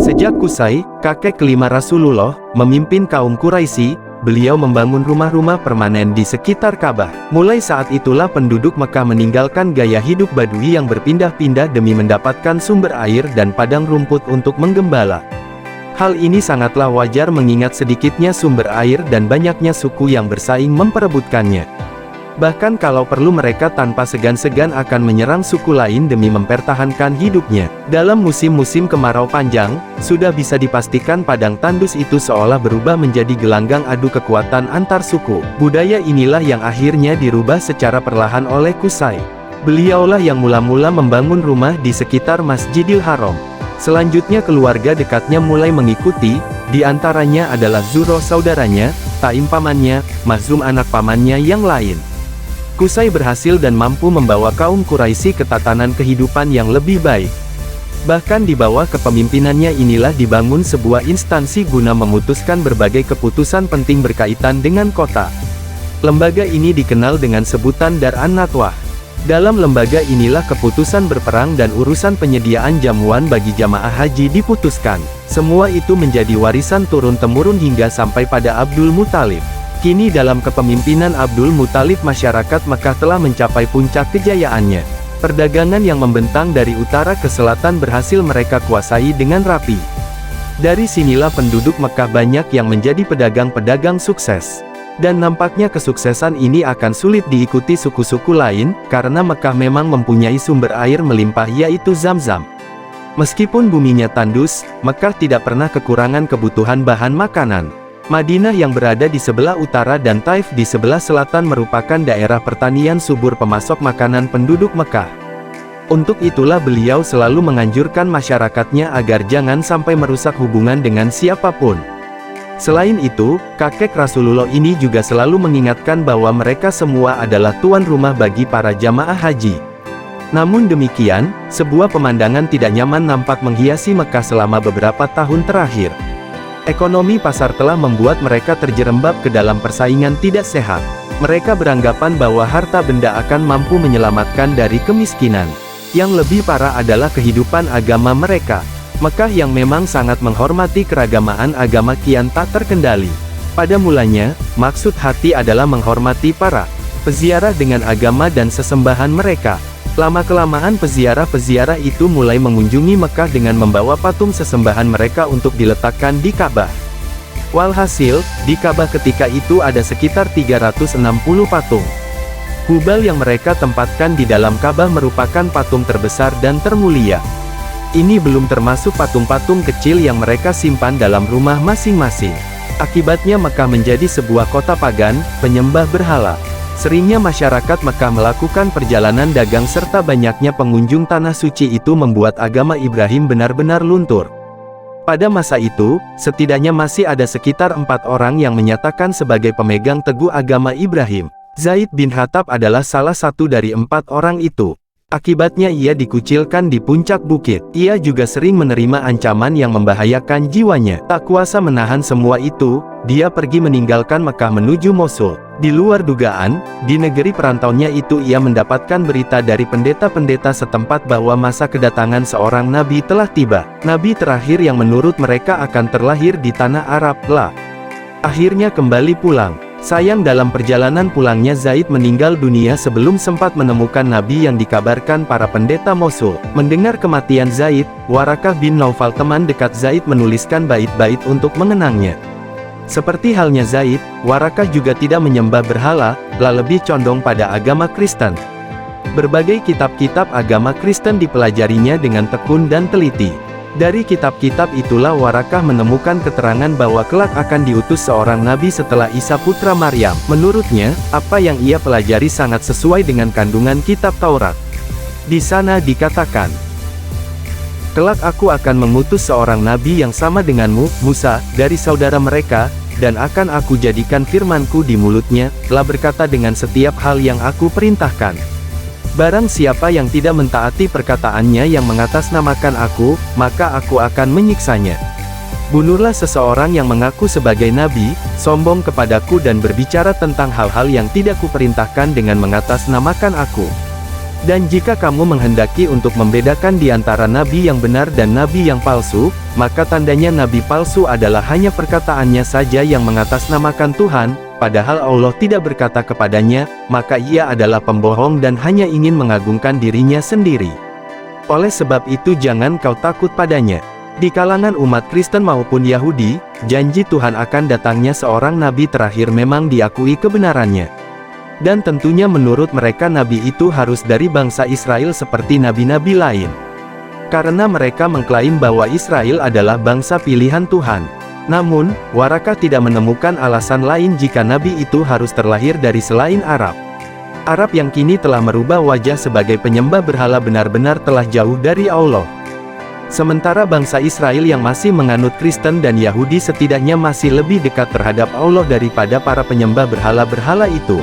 Sejak Qusay, kakek kelima Rasulullah, memimpin kaum Quraisy, beliau membangun rumah-rumah permanen di sekitar Ka'bah. Mulai saat itulah penduduk Mekah meninggalkan gaya hidup Badui yang berpindah-pindah demi mendapatkan sumber air dan padang rumput untuk menggembala. Hal ini sangatlah wajar mengingat sedikitnya sumber air dan banyaknya suku yang bersaing memperebutkannya. Bahkan kalau perlu mereka tanpa segan-segan akan menyerang suku lain demi mempertahankan hidupnya. Dalam musim-musim kemarau panjang, sudah bisa dipastikan padang tandus itu seolah berubah menjadi gelanggang adu kekuatan antar suku. Budaya inilah yang akhirnya dirubah secara perlahan oleh Qusay. Beliaulah yang mula-mula membangun rumah di sekitar Masjidil Haram. Selanjutnya keluarga dekatnya mulai mengikuti, di antaranya adalah Zuro saudaranya, Taim pamannya, Makhzum anak pamannya yang lain. Qusay berhasil dan mampu membawa kaum Quraisy ke tatanan kehidupan yang lebih baik. Bahkan di bawah kepemimpinannya inilah dibangun sebuah instansi guna memutuskan berbagai keputusan penting berkaitan dengan kota. Lembaga ini dikenal dengan sebutan Dar an-Nadwah. Dalam lembaga inilah keputusan berperang dan urusan penyediaan jamuan bagi jamaah haji diputuskan. Semua itu menjadi warisan turun-temurun hingga sampai pada Abdul Muthalib. Kini dalam kepemimpinan Abdul Muthalib masyarakat Mekah telah mencapai puncak kejayaannya. Perdagangan yang membentang dari utara ke selatan berhasil mereka kuasai dengan rapi. Dari sinilah penduduk Mekah banyak yang menjadi pedagang-pedagang sukses. Dan nampaknya kesuksesan ini akan sulit diikuti suku-suku lain, karena Mekah memang mempunyai sumber air melimpah yaitu Zam-Zam. Meskipun buminya tandus, Mekah tidak pernah kekurangan kebutuhan bahan makanan. Madinah yang berada di sebelah utara dan Taif di sebelah selatan merupakan daerah pertanian subur pemasok makanan penduduk Mekah. Untuk itulah beliau selalu menganjurkan masyarakatnya agar jangan sampai merusak hubungan dengan siapapun. Selain itu, kakek Rasulullah ini juga selalu mengingatkan bahwa mereka semua adalah tuan rumah bagi para jamaah haji. Namun demikian, sebuah pemandangan tidak nyaman nampak menghiasi Mekah selama beberapa tahun terakhir. Ekonomi pasar telah membuat mereka terjerembab ke dalam persaingan tidak sehat. Mereka beranggapan bahwa harta benda akan mampu menyelamatkan dari kemiskinan. Yang lebih parah adalah kehidupan agama mereka. Mekah yang memang sangat menghormati keragamaan agama kian tak terkendali. Pada mulanya, maksud hati adalah menghormati para peziarah dengan agama dan sesembahan mereka. Lama-kelamaan peziarah-peziarah itu mulai mengunjungi Mekah dengan membawa patung sesembahan mereka untuk diletakkan di Ka'bah. Walhasil, di Ka'bah ketika itu ada sekitar 360 patung. Hubal yang mereka tempatkan di dalam Ka'bah merupakan patung terbesar dan termulia. Ini belum termasuk patung-patung kecil yang mereka simpan dalam rumah masing-masing. Akibatnya Mekah menjadi sebuah kota pagan, penyembah berhala. Seringnya masyarakat Mekah melakukan perjalanan dagang serta banyaknya pengunjung tanah suci itu membuat agama Ibrahim benar-benar luntur. Pada masa itu, setidaknya masih ada sekitar 4 orang yang menyatakan sebagai pemegang teguh agama Ibrahim. Zaid bin Khattab adalah salah satu dari 4 orang itu. Akibatnya ia dikucilkan di puncak bukit. Ia juga sering menerima ancaman yang membahayakan jiwanya. Tak kuasa menahan semua itu, dia pergi meninggalkan Mekah menuju Mosul. Di luar dugaan, di negeri perantauannya itu ia mendapatkan berita dari pendeta-pendeta setempat bahwa masa kedatangan seorang nabi telah tiba. Nabi terakhir yang menurut mereka akan terlahir di tanah Arab, lah. Akhirnya kembali pulang. Sayang dalam perjalanan pulangnya Zaid meninggal dunia sebelum sempat menemukan nabi yang dikabarkan para pendeta Mosul. Mendengar kematian Zaid, Warakah bin Naufal teman dekat Zaid menuliskan bait-bait untuk mengenangnya. Seperti halnya Zaid, Warakah juga tidak menyembah berhala, lebih condong pada agama Kristen. Berbagai kitab-kitab agama Kristen dipelajarinya dengan tekun dan teliti. Dari kitab-kitab itulah Warakah menemukan keterangan bahwa kelak akan diutus seorang nabi setelah Isa putra Maryam. Menurutnya, apa yang ia pelajari sangat sesuai dengan kandungan kitab Taurat. Di sana dikatakan, "Kelak aku akan mengutus seorang nabi yang sama denganmu, Musa, dari saudara mereka, dan akan aku jadikan firmanku di mulutnya, telah berkata dengan setiap hal yang aku perintahkan. Barang siapa yang tidak mentaati perkataannya yang mengatasnamakan aku, maka aku akan menyiksanya. Bunuhlah seseorang yang mengaku sebagai nabi, sombong kepadaku dan berbicara tentang hal-hal yang tidak kuperintahkan dengan mengatasnamakan aku. Dan jika kamu menghendaki untuk membedakan di antara nabi yang benar dan nabi yang palsu, maka tandanya nabi palsu adalah hanya perkataannya saja yang mengatasnamakan Tuhan, padahal Allah tidak berkata kepadanya, maka ia adalah pembohong dan hanya ingin mengagungkan dirinya sendiri. Oleh sebab itu jangan kau takut padanya. Di kalangan umat Kristen maupun Yahudi, janji Tuhan akan datangnya seorang nabi terakhir memang diakui kebenarannya. Dan tentunya menurut mereka nabi itu harus dari bangsa Israel seperti nabi-nabi lain. Karena mereka mengklaim bahwa Israel adalah bangsa pilihan Tuhan. Namun, Waraka tidak menemukan alasan lain jika nabi itu harus terlahir dari selain Arab. Arab yang kini telah merubah wajah sebagai penyembah berhala benar-benar telah jauh dari Allah. Sementara bangsa Israel yang masih menganut Kristen dan Yahudi setidaknya masih lebih dekat terhadap Allah daripada para penyembah berhala-berhala itu.